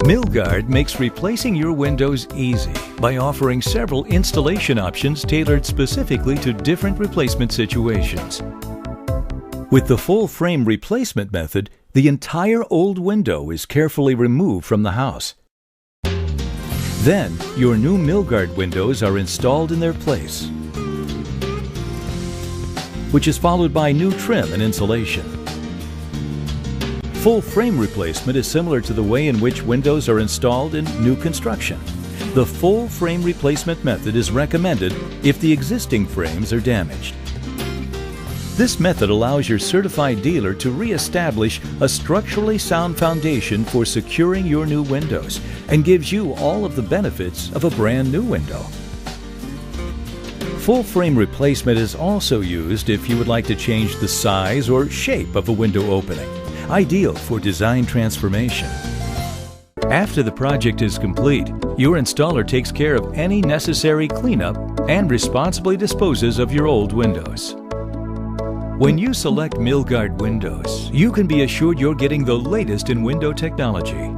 Milgard makes replacing your windows easy by offering several installation options tailored specifically to different replacement situations. With the full frame replacement method, the entire old window is carefully removed from the house. Then, your new Milgard windows are installed in their place, which is followed by new trim and insulation. Full frame replacement is similar to the way in which windows are installed in new construction. The full frame replacement method is recommended if the existing frames are damaged. This method allows your certified dealer to re-establish a structurally sound foundation for securing your new windows and gives you all of the benefits of a brand new window. Full frame replacement is also used if you would like to change the size or shape of a window opening, ideal for design transformation. After the project is complete, your installer takes care of any necessary cleanup and responsibly disposes of your old windows. When you select Milgard windows, you can be assured you're getting the latest in window technology.